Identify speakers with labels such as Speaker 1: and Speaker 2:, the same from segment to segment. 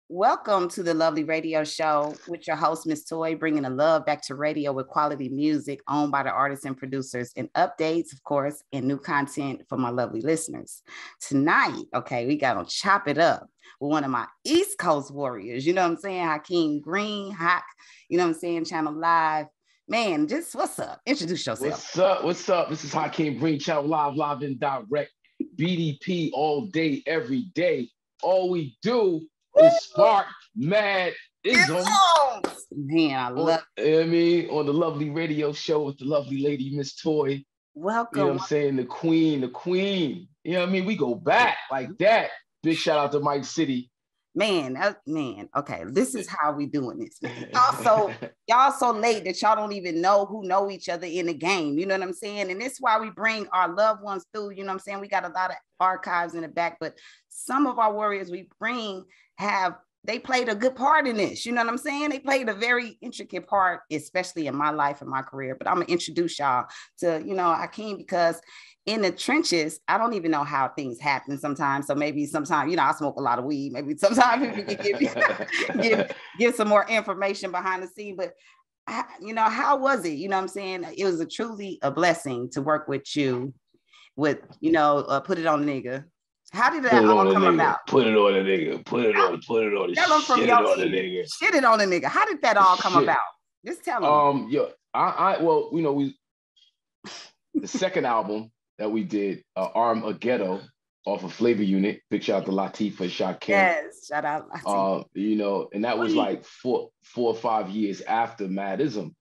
Speaker 1: Welcome to the Lovely Radio Show with your host, Miss Toy, bringing the love back to radio with quality music owned by the artists and producers and updates, of course, and new content for my lovely listeners. Tonight, we got to chop it up with one of my East Coast warriors, you know what I'm saying? Hakim Green, Hak, you know what I'm saying? Channel Live. Man, just what's up? Introduce yourself.
Speaker 2: What's up? This is Hakim Green, Channel Live and direct. BDP all day, every day. All we do is spark mad isms.
Speaker 1: Man, I love
Speaker 2: it. On the lovely radio show with the lovely lady, Miss Toy.
Speaker 1: Welcome.
Speaker 2: You know what I'm saying? The queen. You know what I mean? We go back like that. Big shout out to Mike City.
Speaker 1: Man, okay, this is how we doing this. Y'all so late that y'all don't even know who know each other in the game. You know what I'm saying? And this is why we bring our loved ones through. You know what I'm saying? We got a lot of archives in the back, but some of our warriors we bring they played a good part in this. You know what I'm saying? They played a very intricate part, especially in my life and my career. But I'm gonna introduce y'all to, Hakim, because in the trenches, I don't even know how things happen sometimes. So maybe sometimes, I smoke a lot of weed. Maybe sometimes people can give some more information behind the scene. But how was it? You know what I'm saying? It was truly a blessing to work with you with, Put It On a Nigga. How did that all come about?
Speaker 2: Put it on a nigga. Put it on the shit it on a nigga.
Speaker 1: Shit it on a nigga. How did that all come about? Just tell them.
Speaker 2: The second album that we did, Arm a Ghetto, off of Flavor Unit. Big shout out to Latifah and Hakim.
Speaker 1: Yes, shout out Latifah.
Speaker 2: And that was like 4 or 5 years after Madism.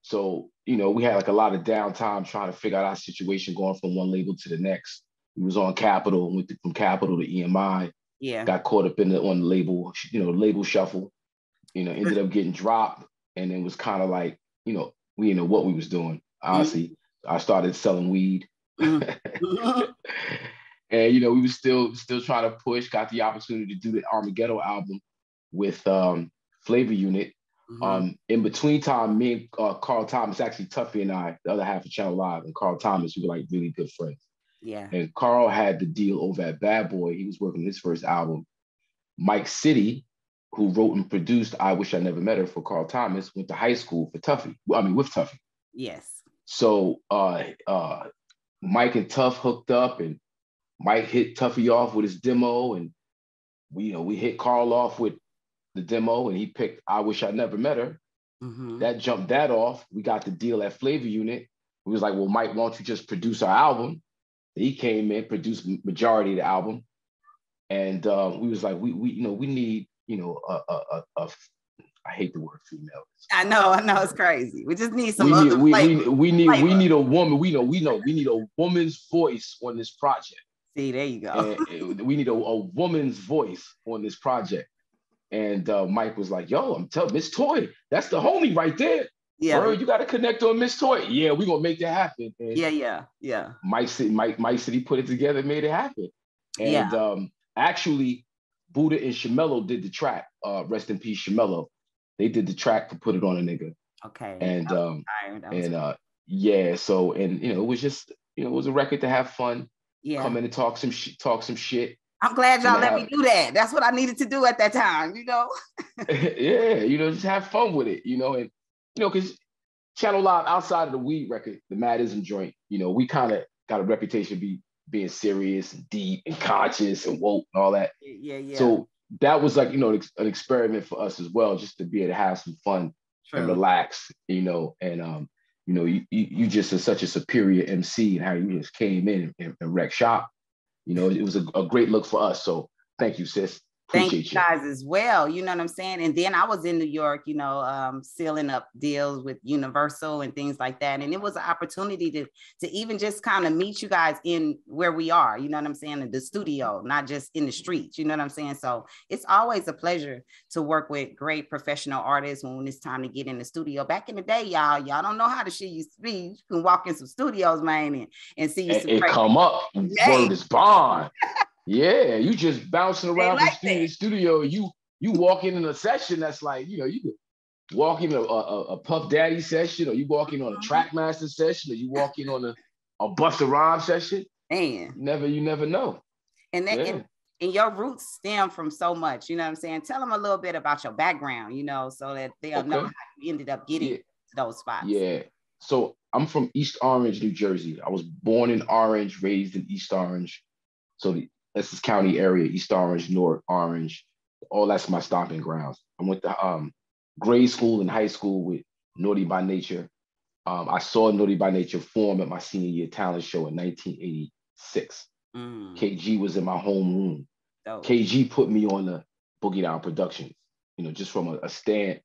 Speaker 2: So, we had like a lot of downtime trying to figure out our situation going from one label to the next. We was on Capitol, went from Capitol to EMI.
Speaker 1: Yeah.
Speaker 2: Got caught up on the label, label shuffle. Ended up getting dropped, and it was kind of like, we didn't know what we was doing. Honestly, I started selling weed, and we was still trying to push. Got the opportunity to do the Armageddon album with Flavor Unit. In between time, me and Carl Thomas, actually Tuffy and I, the other half of Channel Live, and Carl Thomas, we were like really good friends.
Speaker 1: Yeah.
Speaker 2: And Carl had the deal over at Bad Boy. He was working on his first album. Mike City, who wrote and produced I Wish I Never Met Her for Carl Thomas, went to high school with Tuffy.
Speaker 1: Yes.
Speaker 2: So Mike and Tuff hooked up, and Mike hit Tuffy off with his demo, and we hit Carl off with the demo, and he picked I Wish I Never Met Her.
Speaker 1: Mm-hmm.
Speaker 2: That jumped that off. We got the deal at Flavor Unit. We was like, well, Mike, why don't you just produce our album? He came in, produced majority of the album, and we was like, we need I hate the word female.
Speaker 1: I know, it's crazy. We just need some.
Speaker 2: We need a woman. We need a woman's voice on this project.
Speaker 1: See, there you go.
Speaker 2: And we need a woman's voice on this project. And Mike was like, "Yo, I'm telling Miss Toy, that's the homie right there.
Speaker 1: Yeah,
Speaker 2: bro, you got to connect on Miss Toy. Yeah, we gonna make that happen." And
Speaker 1: yeah.
Speaker 2: Mike City put it together, made it happen. And actually, Buddha and Shamello did the track. Rest in peace, Shamello. They did the track to Put It On a Nigga.
Speaker 1: Okay.
Speaker 2: And So it was just it was a record to have fun.
Speaker 1: Yeah.
Speaker 2: Come in and talk some shit.
Speaker 1: I'm glad y'all let me do that. That's what I needed to do at that time.
Speaker 2: Yeah, just have fun with it. And because Channel Live, outside of the weed record, the Madism joint, we kind of got a reputation of being serious and deep and conscious and woke and all that.
Speaker 1: Yeah.
Speaker 2: So that was like, an experiment for us as well, just to be able to have some fun and relax, and you just are such a superior MC, and how you just came in and wrecked shop. It was a great look for us. So thank you, sis.
Speaker 1: Thank you guys as well. You know what I'm saying? And then I was in New York, sealing up deals with Universal and things like that. And it was an opportunity to even just kind of meet you guys in where we are, you know what I'm saying? In the studio, not just in the streets, you know what I'm saying? So it's always a pleasure to work with great professional artists when it's time to get in the studio. Back in the day, y'all don't know how the shit used to be. You can walk in some studios, man, and see you.
Speaker 2: And come up, word is bond. Yeah, you just bouncing around from studio to studio. You walk in a session that's like, you could walk in a Puff Daddy session, or you walk in on a Trackmaster session, or you walk in on a Busta Rhymes session.
Speaker 1: Man,
Speaker 2: you never know.
Speaker 1: And that and your roots stem from so much, you know what I'm saying? Tell them a little bit about your background, you know, so that they'll know how you ended up getting to those spots.
Speaker 2: Yeah. So I'm from East Orange, New Jersey. I was born in Orange, raised in East Orange. So the Essex County area, East Orange, North Orange, all that's my stomping grounds. I went to grade school and high school with Naughty by Nature. I saw Naughty by Nature form at my senior year talent show in 1986. KG was in my homeroom. KG put me on the Boogie Down Productions, you know, just from a fan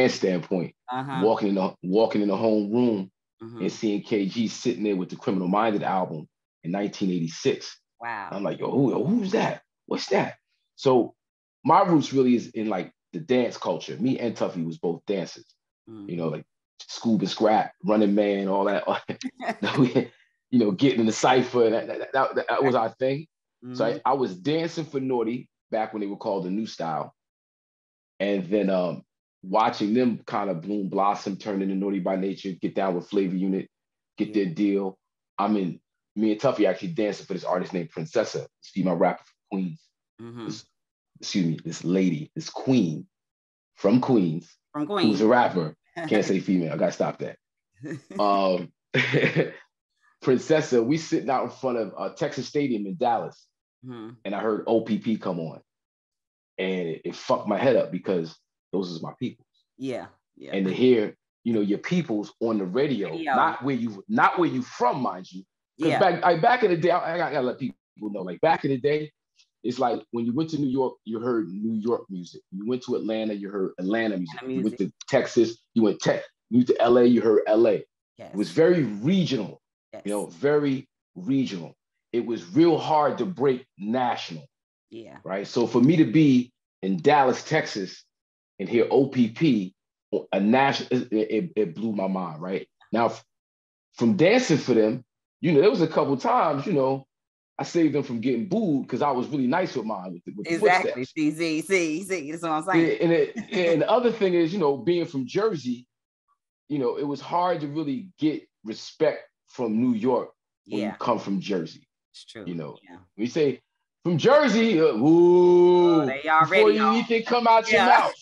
Speaker 2: standpoint, walking in the homeroom and seeing KG sitting there with the Criminal Minded album in 1986.
Speaker 1: Wow.
Speaker 2: I'm like, yo, who's that? What's that? So my roots really is in like the dance culture. Me and Tuffy was both dancers, you know, like Scuba Scrap, Running Man, all that. You know, getting in the cypher, that was our thing. So I was dancing for Naughty back when they were called the New Style. And then watching them kind of bloom, blossom, turn into Naughty by Nature, get down with Flavor Unit, get their deal. I mean, me and Tuffy actually dancing for this artist named Princessa, this female rapper from Queens. This lady, this queen from Queens, who's a rapper. Can't say female, I gotta stop that. Princessa, we sitting out in front of Texas Stadium in Dallas, and I heard OPP come on, and it fucked my head up because those is my peoples.
Speaker 1: Yeah.
Speaker 2: And to hear, you know, your peoples on the radio, not where you from, mind you. Because back in the day, I gotta let people know, like back in the day, it's like when you went to New York, you heard New York music. You went to Atlanta, you heard Atlanta music. You went to Texas, you went to LA, you heard LA. It was very regional. You know, very regional. It was real hard to break national.
Speaker 1: Yeah.
Speaker 2: Right. So for me to be in Dallas, Texas, and hear OPP, a national, it blew my mind. Right now, from dancing for them, you know, there was a couple times, you know, I saved them from getting booed because I was really nice with mine with the
Speaker 1: exactly.
Speaker 2: footsteps.
Speaker 1: See, that's what I'm saying.
Speaker 2: And the other thing is, you know, being from Jersey, you know, it was hard to really get respect from New York when you come from Jersey.
Speaker 1: It's true.
Speaker 2: You know, we say from Jersey, ooh,
Speaker 1: they already
Speaker 2: before you anything come out your mouth.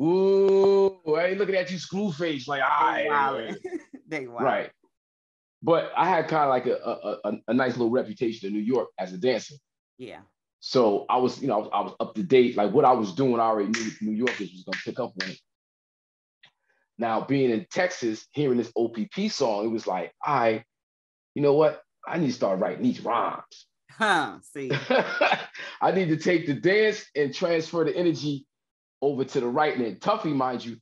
Speaker 2: Ooh, I ain't looking at you screw face like,
Speaker 1: they wild.
Speaker 2: Right. But I had kind of like a nice little reputation in New York as a dancer.
Speaker 1: Yeah.
Speaker 2: So I was, you know, I was up to date. Like what I was doing, I already knew New Yorkers was gonna pick up on it. Now, being in Texas, hearing this OPP song, it was like, you know what? I need to start writing these rhymes.
Speaker 1: See.
Speaker 2: I need to take the dance and transfer the energy over to the writing. And Tuffy, mind you,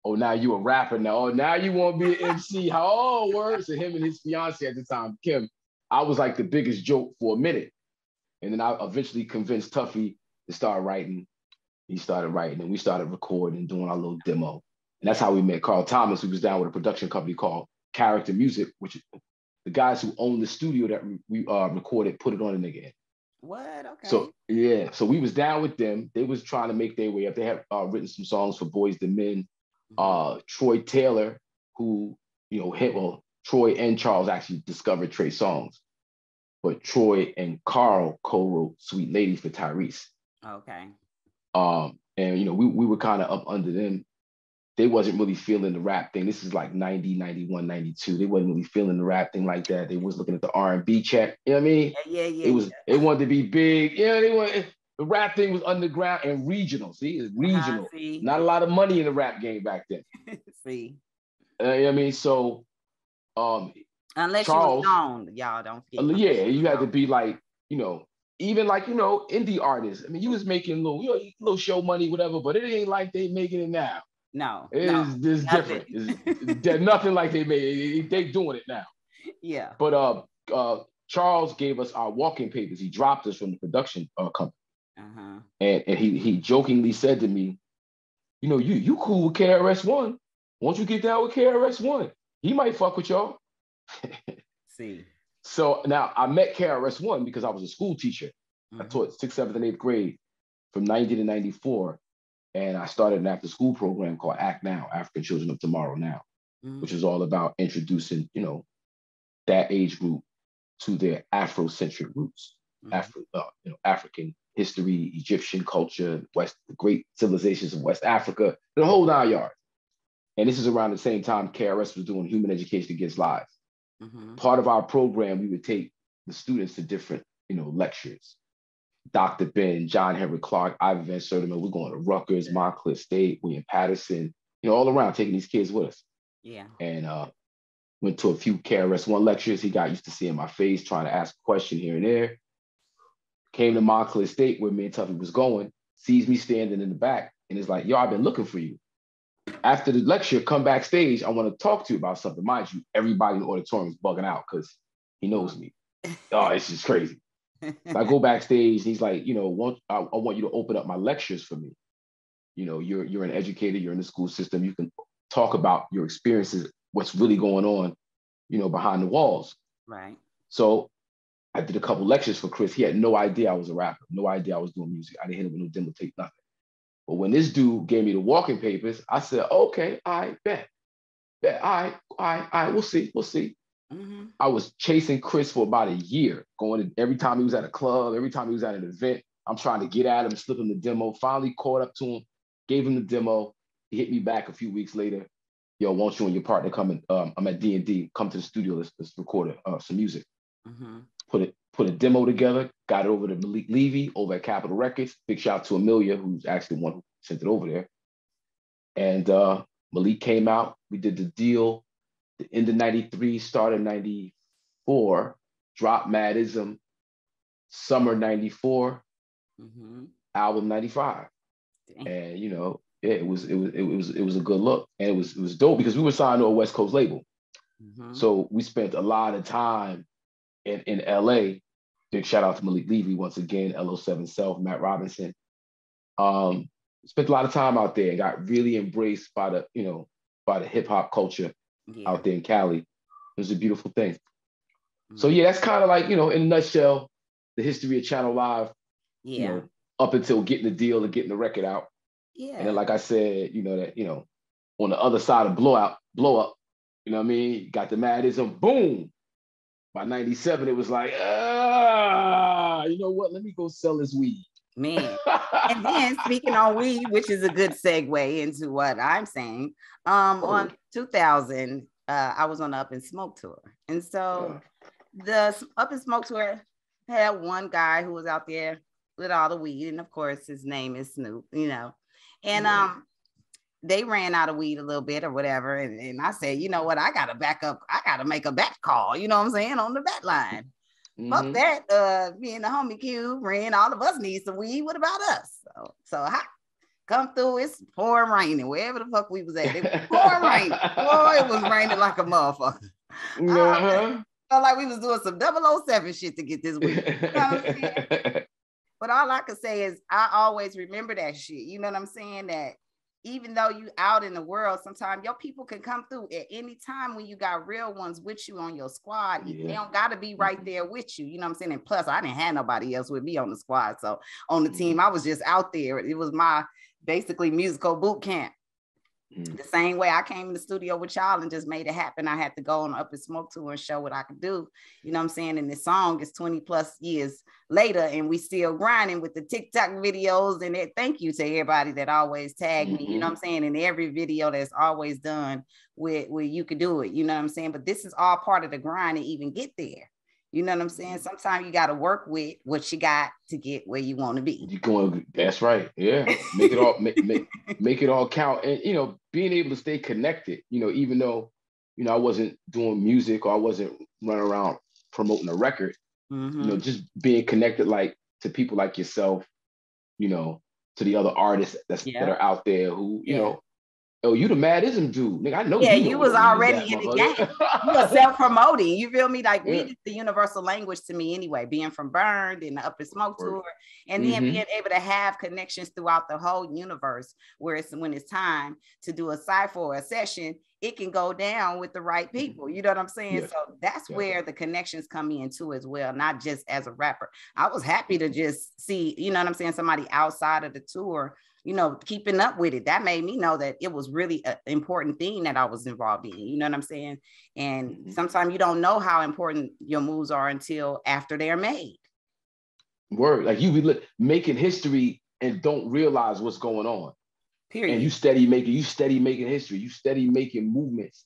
Speaker 2: oh, now you a rapper now. Oh, now you want to be an MC. How words? And him and his fiance at the time, Kim, I was like the biggest joke for a minute. And then I eventually convinced Tuffy to start writing. He started writing and we started recording and doing our little demo. And that's how we met Carl Thomas, who was down with a production company called Character Music, which the guys who owned the studio that we recorded put it on a nigga in.
Speaker 1: What? Okay.
Speaker 2: So, yeah. So we was down with them. They was trying to make their way up. They had written some songs for Boys II Men. Troy Taylor, who, you know, Troy and Charles actually discovered Trey's songs. But Troy and Carl co-wrote Sweet Lady for Tyrese.
Speaker 1: Okay.
Speaker 2: And, you know, we were kind of up under them. They wasn't really feeling the rap thing. This is like 90, 91, 92. They wasn't really feeling the rap thing like that. They was looking at the R&B check. You know what I mean?
Speaker 1: Yeah.
Speaker 2: They wanted to be big. Yeah, the rap thing was underground and regional. See, it's regional. Not a lot of money in the rap game back then.
Speaker 1: See.
Speaker 2: You know what I mean? So,
Speaker 1: unless
Speaker 2: Charles,
Speaker 1: you was known, y'all don't forget.
Speaker 2: Yeah, you had to be like, you know, even like, you know, indie artists. I mean, you was making little show money, whatever, but it ain't like they making it now.
Speaker 1: No,
Speaker 2: it's different. It's nothing like they made. They doing it now.
Speaker 1: Yeah.
Speaker 2: But Charles gave us our walking papers. He dropped us from the production company. And he jokingly said to me, you know, you cool with KRS-One. Won't you get down with KRS-One? He might fuck with y'all.
Speaker 1: See.
Speaker 2: So now I met KRS-One because I was a school teacher. I taught 6th, 7th, and 8th grade from 90 to 94. And I started an after-school program called Act Now, African Children of Tomorrow Now, which is all about introducing, you know, that age group to their Afrocentric roots. African history, Egyptian culture, the great civilizations of West Africa, the whole 9 yards. And this is around the same time KRS was doing Human Education Against Lies. Part of our program, we would take the students to different, lectures. Dr. Ben, John Henry Clark, Ivan Van Sertima, we're going to Rutgers, Montclair State, William Patterson, all around, taking these kids with us.
Speaker 1: Yeah.
Speaker 2: And went to a few KRS-One lectures. He got used to seeing my face, trying to ask a question here and there. Came to Montclair State, where me and Tuffy was going, sees me standing in the back, and is like, yo, I've been looking for you. After the lecture, come backstage. I want to talk to you about something. Mind you, everybody in the auditorium is bugging out because he knows me. Oh, it's just crazy. So I go backstage. And he's like, I want you to open up my lectures for me. You're an educator. You're in the school system. You can talk about your experiences, what's really going on, behind the walls.
Speaker 1: Right.
Speaker 2: So I did a couple lectures for Chris. He had no idea I was a rapper. No idea I was doing music. I didn't hit him with no demo tape, nothing. But when this dude gave me the walking papers, I said, okay, I bet. All right, we'll see. Mm-hmm. I was chasing Chris for about a year, going to, every time he was at a club, every time he was at an event, I'm trying to get at him, slip him the demo. Finally caught up to him, gave him the demo. He hit me back a few weeks later. Yo, won't you and your partner come in? I'm at D&D, come to the studio, let's record some music. Mm-hmm. Put a demo together, got it over to Malik Levy over at Capitol Records. Big shout out to Amelia, who's actually the one who sent it over there. And Malik came out, we did the deal, the end of 93, started 94, dropped Madism, summer 94, album 95. Dang. And it was a good look. And it was dope because we were signed to a West Coast label. Mm-hmm. So we spent a lot of time in LA. Big shout out to Malik Levy once again, LO7 Self, Matt Robinson. Spent a lot of time out there and got really embraced by the hip hop culture out there in Cali. It was a beautiful thing. Mm-hmm. So yeah, that's kind of like, in a nutshell, the history of Channel Live, up until getting the deal and getting the record out. Yeah. And then, like I said, on the other side of blow up, got the Madism, boom. By 97, it was like, you know what? Let me go sell this weed.
Speaker 1: Man. And then speaking on weed, which is a good segue into what I'm saying, on 2000, I was on the Up and Smoke tour. And so the Up and Smoke tour had one guy who was out there with all the weed. And of course, his name is Snoop, And they ran out of weed a little bit or whatever. And I said, you know what? I got to back up. I got to make a back call, you know what I'm saying, on the back line. Mm-hmm. Fuck that. Me and the homie Q ran, all of us need some weed. What about us? So come through. It's pouring raining wherever the fuck we was at. It was pouring raining. Boy, it was raining like a motherfucker. Felt like we was doing some 007 shit to get this weed. You know what I'm saying? But all I could say is I always remember that shit. You know what I'm saying? That even though you out in the world, sometimes your people can come through at any time when you got real ones with you on your squad. They don't got to be right there with you. You know what I'm saying? And plus, I didn't have nobody else with me on the squad. So on the team, I was just out there. It was my basically musical boot camp. The same way I came in the studio with y'all and just made it happen. I had to go on Up and Smoke tour and show what I could do. You know what I'm saying? And this song is 20 plus years later and we still grinding with the TikTok videos and it. Thank you to everybody that always tag me, you know what I'm saying? In every video that's always done where you could do it, you know what I'm saying? But this is all part of the grind to even get there. You know what I'm saying? Sometimes you got to work with what you got to get where you want to be.
Speaker 2: That's right. Yeah. Make it all make it all count. And being able to stay connected, even though, I wasn't doing music or I wasn't running around promoting a record, just being connected to people like yourself, to the other artists that are out there who, you the Madism dude. Nigga, I know.
Speaker 1: Yeah, you was already in the game. You were self-promoting. You feel me? Like weed is the universal language to me anyway, being from Burned and the Up and Smoke tour. And then being able to have connections throughout the whole universe, where when it's time to do a cypher or a session, it can go down with the right people. You know what I'm saying? Yes. So that's where the connections come in too as well, not just as a rapper. I was happy to just see, you know what I'm saying, somebody outside of the tour, keeping up with it. That made me know that it was really an important thing that I was involved in. You know what I'm saying? And sometimes you don't know how important your moves are until after they're made.
Speaker 2: Word, like you be making history and don't realize what's going on.
Speaker 1: Period.
Speaker 2: And you steady making history. You steady making movements.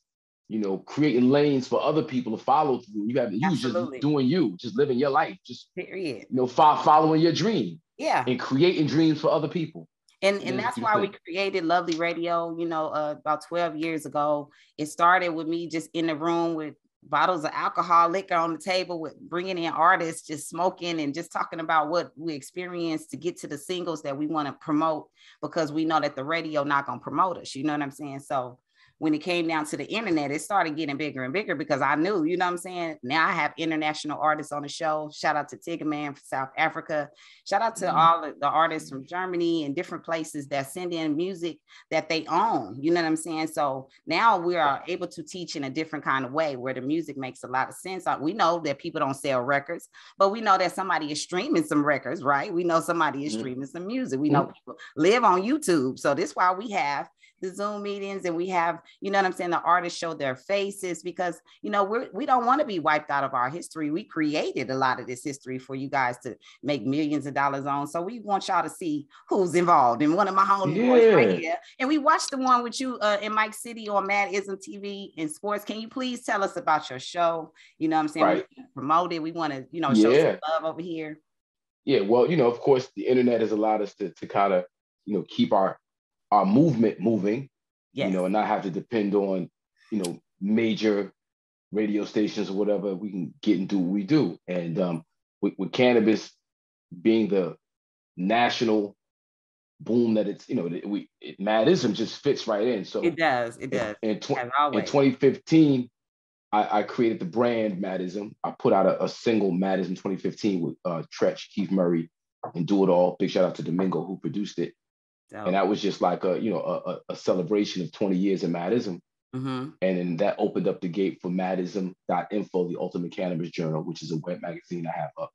Speaker 2: You know, creating lanes for other people to follow through. You just doing you, just living your life, just
Speaker 1: period.
Speaker 2: You know, following your dream.
Speaker 1: Yeah.
Speaker 2: And creating dreams for other people.
Speaker 1: And that's why we created Lovely Radio, you know, about 12 years ago. It started with me just in the room with bottles of alcohol, liquor on the table, with bringing in artists, just smoking and just talking about what we experienced to get to the singles that we want to promote, because we know that the radio not going to promote us. You know what I'm saying? So when it came down to the internet, it started getting bigger and bigger, because I knew, you know what I'm saying? Now I have international artists on the show. Shout out to Tigger Man from South Africa. Shout out to all the artists from Germany and different places that send in music that they own. You know what I'm saying? So now we are able to teach in a different kind of way, where the music makes a lot of sense. We know that people don't sell records, but we know that somebody is streaming some records, right? We know somebody is streaming some music. We know people live on YouTube. So this is why we have the Zoom meetings, and we have, you know what I'm saying, the artists show their faces, because, you know, we don't want to be wiped out of our history. We created a lot of this history for you guys to make millions of dollars on. So we want y'all to see who's involved. And one of my homeboys right here, and we watched the one with you in Mike City on Madison TV and sports. Can you please tell us about your show? You know what I'm saying?
Speaker 2: Right.
Speaker 1: We promote it. We want to, you know, show some love over here.
Speaker 2: Yeah, well, you know, of course, the internet has allowed us to kind of, you know, keep our movement moving, you know, and not have to depend on, you know, major radio stations or whatever. We can get and do what we do. And with cannabis being the national boom that it's, you know, Madism just fits right in. So
Speaker 1: it does.
Speaker 2: In 2015, I created the brand Madism. I put out a single, Madism 2015, with Tretch, Keith Murray, and Do It All. Big shout out to Domingo, who produced it. And that was just like a celebration of 20 years of Madism. And then that opened up the gate for Madism.info, the Ultimate Cannabis Journal, which is a web magazine I have up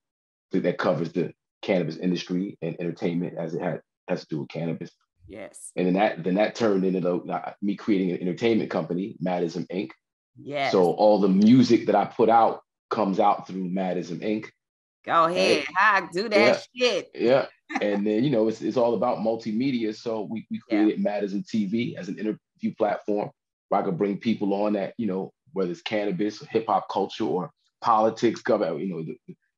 Speaker 2: that covers the cannabis industry and entertainment as it has to do with cannabis.
Speaker 1: Yes.
Speaker 2: And then that turned into me creating an entertainment company, Madison Inc.
Speaker 1: Yes.
Speaker 2: So all the music that I put out comes out through Madison Inc.
Speaker 1: Go ahead, I do that shit.
Speaker 2: Yeah. And then, you know, it's all about multimedia. So we created Madison TV as an interview platform where I could bring people on that, you know, whether it's cannabis, or hip hop culture, or politics, government, you know,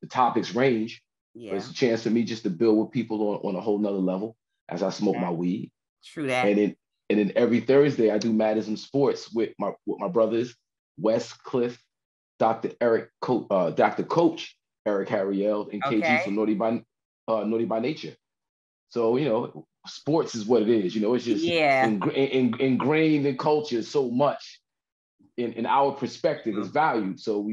Speaker 2: the topics range. Yeah. But it's a chance for me just to build with people on a whole nother level as I smoke my weed.
Speaker 1: True that.
Speaker 2: And then every Thursday I do Madison Sports with my brothers, Wes, Cliff, Dr. Coach Eric Harriel, and KG from Naughty by Nature. So, you know, sports is what it is. You know, it's just ingrained in culture so much. In our perspective is valued. So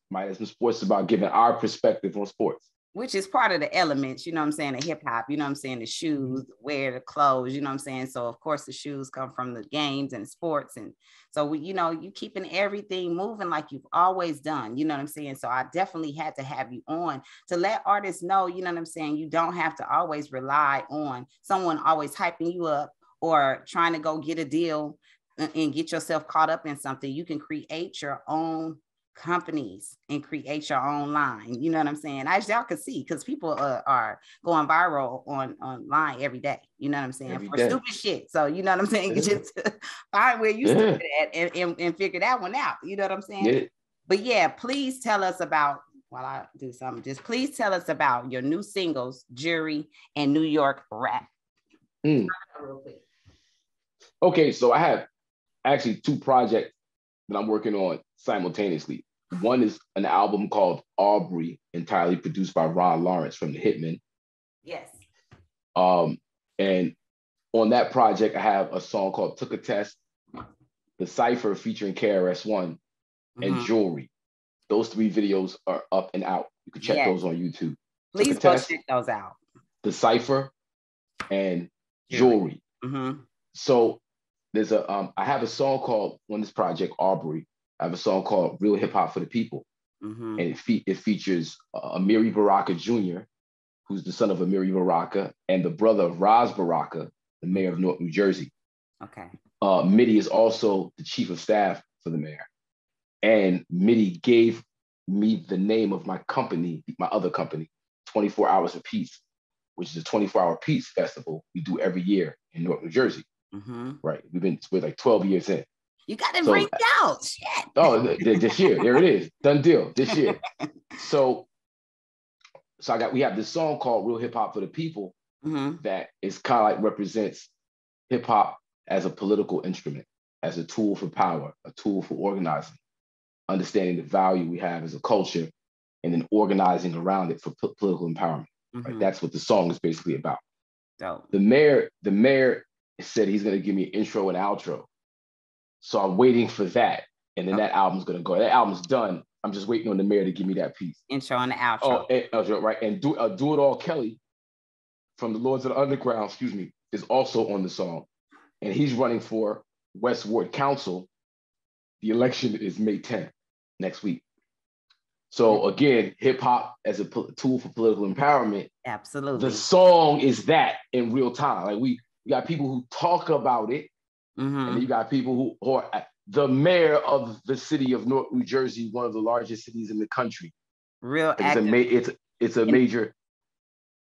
Speaker 2: Madison Sports is about giving our perspective on sports.
Speaker 1: Which is part of the elements, you know what I'm saying, the hip hop, you know what I'm saying, the shoes, the clothes, you know what I'm saying? So of course the shoes come from the games and sports. And so you know, you keeping everything moving like you've always done, you know what I'm saying? So I definitely had to have you on to let artists know, you know what I'm saying, you don't have to always rely on someone always hyping you up or trying to go get a deal and get yourself caught up in something. You can create your own companies and create your own line. You know what I'm saying? As y'all can see, because people are going viral online every day. You know what I'm saying? For stupid shit. So you know what I'm saying? You just find where you stupid at and figure that one out. You know what I'm saying? But yeah, please tell us about, while I do something, just please tell us about your new singles, Jury and New York Rap. Real quick.
Speaker 2: Okay, so I have actually two projects that I'm working on simultaneously. One is an album called Aubrey, entirely produced by Ron Lawrence from The Hitmen.
Speaker 1: Yes.
Speaker 2: And on that project, I have a song called Took a Test, The Cypher featuring KRS-One, and Jewelry. Those three videos are up and out. You can check those on YouTube.
Speaker 1: Please go check those out.
Speaker 2: The Cypher and Jewelry. So there's I have a song called, on this project, Aubrey, I have a song called Real Hip Hop for the People. And it features Amiri Baraka Jr., who's the son of Amiri Baraka, and the brother of Raz Baraka, the mayor of Newark, New Jersey.
Speaker 1: Okay.
Speaker 2: Mitty is also the chief of staff for the mayor. And Mitty gave me the name of my company, my other company, 24 Hours of Peace, which is a 24-hour peace festival we do every year in Newark, New Jersey. Right. We're like 12 years in.
Speaker 1: You got to bring it out. Shit.
Speaker 2: Oh, this year. There it is. Done deal. This year. So we have this song called Real Hip Hop for the People that is kind of like represents hip hop as a political instrument, as a tool for power, a tool for organizing, understanding the value we have as a culture, and then organizing around it for political empowerment. Right? That's what the song is basically about.
Speaker 1: Dope.
Speaker 2: The mayor said he's going to give me an intro and outro. So I'm waiting for that. And then that album's going to go. That album's done. I'm just waiting on the mayor to give me that piece.
Speaker 1: Intro and the outro.
Speaker 2: Right. And Do It All Kelly from the Lords of the Underground, is also on the song. And he's running for West Ward Council. The election is May 10th, next week. So again, hip hop as a tool for political empowerment.
Speaker 1: Absolutely.
Speaker 2: The song is that in real time. Like we got people who talk about it, and then you got people who are the mayor of the city of Newark, New Jersey, one of the largest cities in the country.
Speaker 1: Real active.
Speaker 2: It's a major.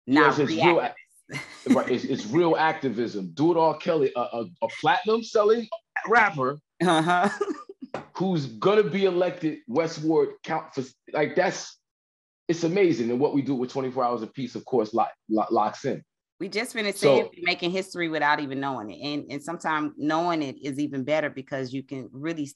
Speaker 1: Not
Speaker 2: right. It's real activism. Do It All Kelly, a platinum selling rapper. Who's gonna be elected West Ward count for it's amazing. And what we do with 24 Hours of Peace, of course, locks in.
Speaker 1: We just finished saying making history without even knowing it. And sometimes knowing it is even better because you can really,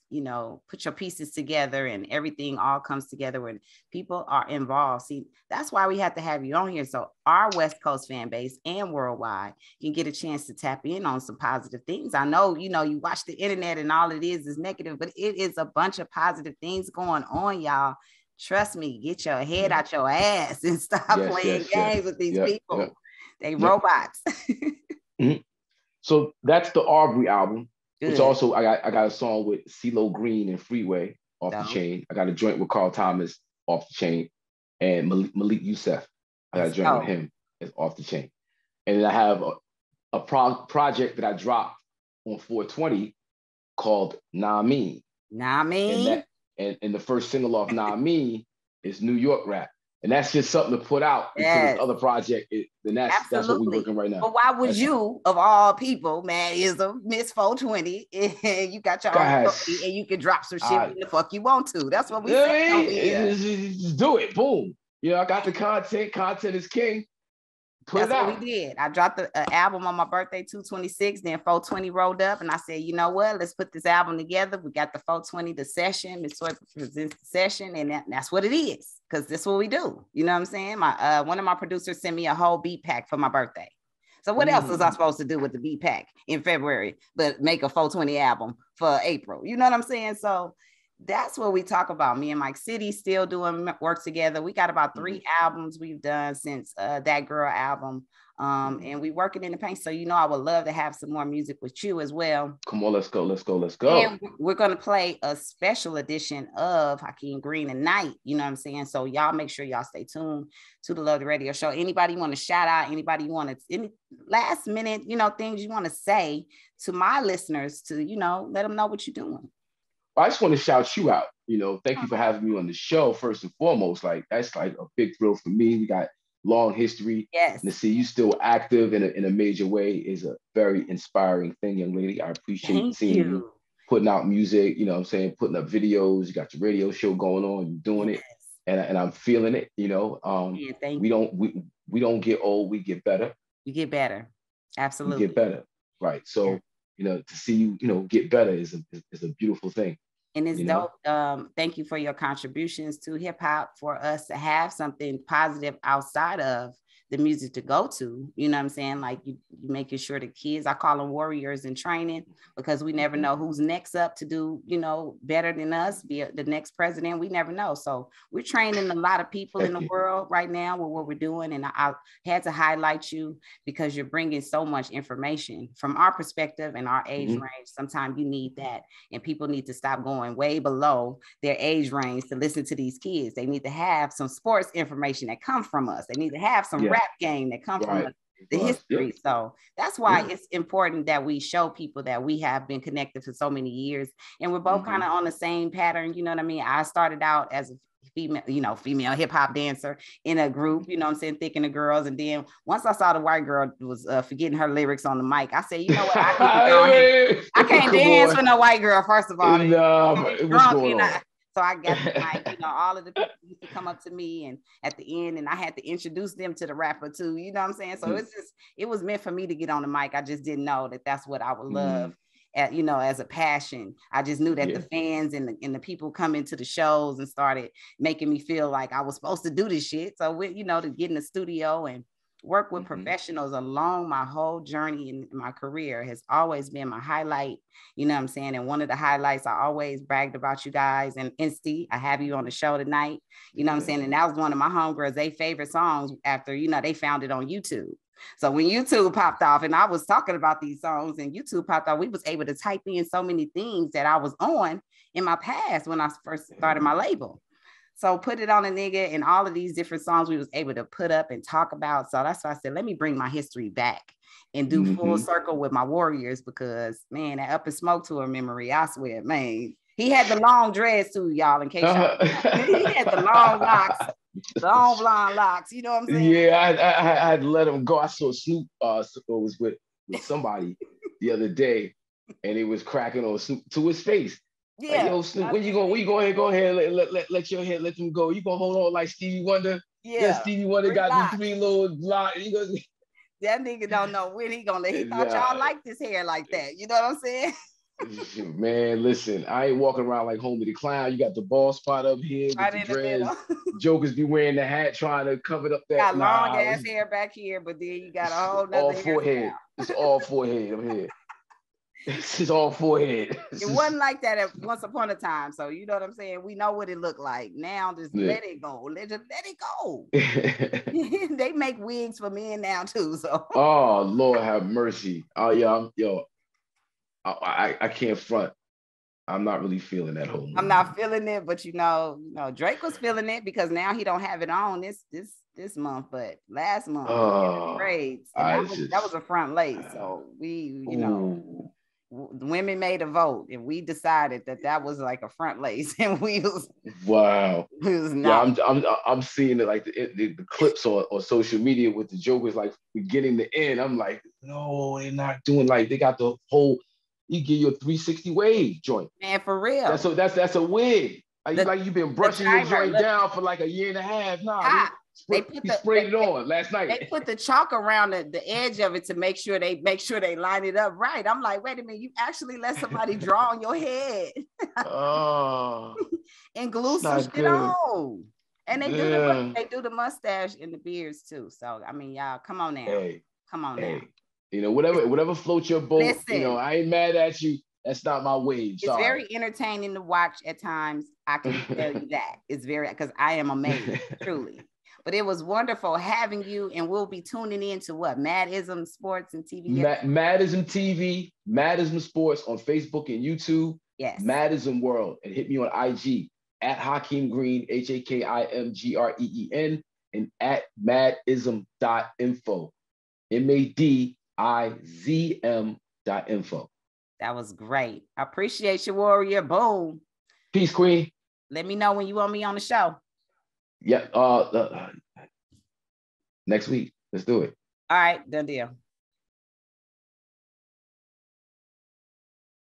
Speaker 1: put your pieces together and everything all comes together when people are involved. See, that's why we have to have you on here. So our West Coast fan base and worldwide can get a chance to tap in on some positive things. I know, you watch the internet and all it is negative, but it is a bunch of positive things going on, y'all. Trust me, get your head out your ass and stop playing games with these people. Yeah. They robots.
Speaker 2: So that's the Aubrey album. Good. Which also I got a song with CeeLo Green and Freeway off the chain. I got a joint with Carl Thomas off the chain, and Malik Youssef. I got a joint with him is off the chain. And then I have a project that I dropped on 420 called Nah Mean.
Speaker 1: Nah Mean.
Speaker 2: And the first single off Nah Mean is New York Rap. And that's just something to put out until this other project. That's what we're working right now.
Speaker 1: But why would you, of all people, man, is a Miss 420, and you got your own company, and you can drop some shit when the fuck you want to. That's what we say.
Speaker 2: Just do it. Boom. I got the content. Content is king.
Speaker 1: That's what we did. I dropped the album on my birthday, 2/26. Then 420 rolled up, and I said, you know what? Let's put this album together. We got the 420, the session. Miss Toy presents the session, and that's what it is. Because this is what we do. You know what I'm saying? My one of my producers sent me a whole beat pack for my birthday. So what else was I supposed to do with the beat pack in February, but make a 420 album for April? You know what I'm saying? So that's what we talk about. Me and Mike City still doing work together. We got about 3 albums we've done since That Girl album. And we working in the paint. So, I would love to have some more music with you as well.
Speaker 2: Come on, let's go.
Speaker 1: And we're going to play a special edition of Hakim Green and Night. You know what I'm saying? So y'all make sure y'all stay tuned to the Love the Radio Show. Anybody you want to shout out, anybody you want to, any last minute, things you want to say to my listeners to, let them know what you're doing.
Speaker 2: I just want to shout you out. Thank you for having me on the show, first and foremost. That's a big thrill for me. We got long history.
Speaker 1: Yes.
Speaker 2: And to see you still active in a major way is a very inspiring thing, young lady. I appreciate seeing you putting out music, putting up videos. You got your radio show going on, you're doing it. And I'm feeling it,
Speaker 1: thank
Speaker 2: we don't get old, we get better.
Speaker 1: You get better. Absolutely.
Speaker 2: You get better. Right. So to see you, get better is a beautiful thing.
Speaker 1: And it's dope. Thank you for your contributions to hip hop, for us to have something positive outside of the music to go to. You know what I'm saying? Like you making sure the kids, I call them warriors in training, because we never know who's next up to do, better than us, be the next president. We never know. So we're training a lot of people in the world right now with what we're doing. And I had to highlight you because you're bringing so much information from our perspective and our age range. Sometimes you need that, and people need to stop going way below their age range to listen to these kids. They need to have some sports information that come from us. They need to have some rap game that come from the history. So that's why it's important that we show people that we have been connected for so many years, and we're both kind of on the same pattern. You know what I mean? I started out as a female hip hop dancer in a group, you know what I'm saying, Thick and the Girls. And then once I saw the white girl was forgetting her lyrics on the mic, I said, you know what, I need to go ahead. I can't dance with no white girl, first of all.
Speaker 2: What's going on?
Speaker 1: So I got the mic, all of the people used to come up to me and at the end, and I had to introduce them to the rapper too, you know what I'm saying? So it was meant for me to get on the mic. I just didn't know that that's what I would love. As a passion. I just knew that the fans and the people come into the shows and started making me feel like I was supposed to do this shit. So to get in the studio and work with professionals along my whole journey in my career has always been my highlight, you know what I'm saying? And one of the highlights, I always bragged about you guys, and Insty, I have you on the show tonight, you know what I'm saying? And that was one of my homegirls, their favorite songs after, they found it on YouTube. So when YouTube popped off and I was talking about these songs and YouTube popped off, we was able to type in so many things that I was on in my past when I first started my label. So Put It On a Nigga and all of these different songs we was able to put up and talk about. So that's why I said, let me bring my history back and do full circle with my warriors, because man, that Up in Smoke Tour memory, I swear, man, he had the long dreads too, y'all, in case y'all he had the long locks. Long blonde locks, you know what I'm saying?
Speaker 2: Yeah, I had to let him go. I saw Snoop was with somebody the other day, and he was cracking on Snoop to his face. Yeah, like, yo, Snoop, when you go ahead, let your head, let them go. You gonna hold on like Stevie Wonder? Yeah, Stevie Wonder got the 3 little blocks. He goes,
Speaker 1: that nigga don't know when he gonna. He thought y'all liked his hair like that. You know what I'm saying?
Speaker 2: Man, listen, I ain't walking around like Homie the Clown. You got the ball spot up here with
Speaker 1: right
Speaker 2: the dreads. Jokers be wearing the hat trying to cover up that.
Speaker 1: Got long ass hair back here, but then you got a whole nother
Speaker 2: all forehead. It's all forehead up here. This is all forehead.
Speaker 1: It wasn't like that once upon a time. So you know what I'm saying? We know what it looked like. Now just let it go. Let it go. They make wigs for men now too. So
Speaker 2: oh Lord have mercy. Oh yeah, I can't front. I'm not really feeling that whole movie.
Speaker 1: I'm not feeling it, but Drake was feeling it because now he don't have it on this month, but last month braids. And that was a front lace. So we, women made a vote and we decided that was like a front lace, and we was
Speaker 2: wow.
Speaker 1: We was not.
Speaker 2: Yeah, I'm seeing it like the clips on social media with the Jokers like beginning to end. I'm like, no, they're not doing like they got the whole. You give you a 360 wave joint.
Speaker 1: Man, for real.
Speaker 2: That's a wig. Like you've been brushing your joint down for like a year and a half. Nah, he sprayed it on last night.
Speaker 1: They put the chalk around the edge of it to make sure they line it up right. I'm like, wait a minute, you actually let somebody draw on your head. And glue some shit on. And they do the mustache and the beards too. So I mean, y'all, come on now. Come on now.
Speaker 2: Whatever floats your boat. Listen, I ain't mad at you. That's not my wave.
Speaker 1: It's very entertaining to watch at times. I can tell you that. It's very, because I am amazed, truly. But it was wonderful having you, and we'll be tuning in to what? Madism Sports and TV?
Speaker 2: Madism TV, Madism Sports on Facebook and YouTube.
Speaker 1: Yes.
Speaker 2: Madism World. And hit me on IG at Hakim Green, HAKIMGREEN, and at madism.info. MADIZM.info.
Speaker 1: That was great. I appreciate you, warrior. Boom.
Speaker 2: Peace, Queen.
Speaker 1: Let me know when you want me on the show.
Speaker 2: Yeah. Next week. Let's do it.
Speaker 1: All right. Done deal.